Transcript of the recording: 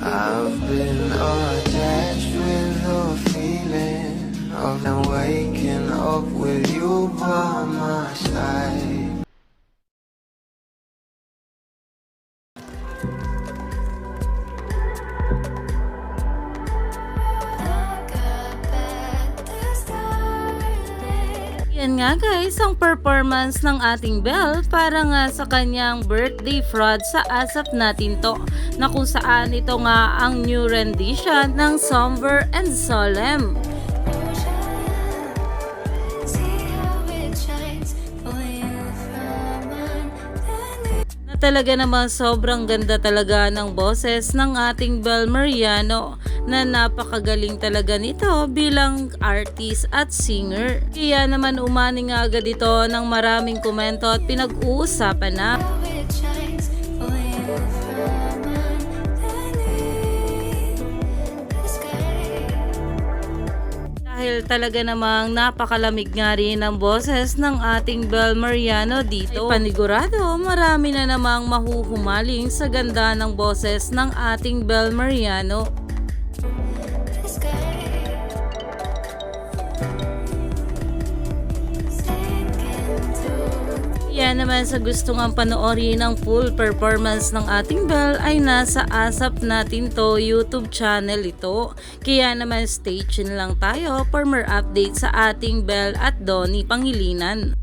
I've been attached with the feeling of now waking up with you by my side. Yan nga guys, ang performance ng ating Belle para nga sa kanyang birthday fraud sa ASAP Natin To, na kung saan ito nga ang new rendition ng Somber and Solemn. Na talaga namang sobrang ganda talaga ng boses ng ating Belle Mariano, na napakagaling talaga nito bilang artist at singer. Kaya naman umani nga agad ito ng maraming komento at pinag-uusapan na. Dahil talaga namang napakalamig nga rin ang boses ng ating Belle Mariano dito. Panigurado, marami na namang mahuhumaling sa ganda ng boses ng ating Belle Mariano. Yan naman sa gusto ng panoorin ng full performance ng ating Belle ay nasa ASAP Natin To YouTube channel ito. Kaya naman stay tuned lang tayo for more updates sa ating Belle at Donnie Pangilinan.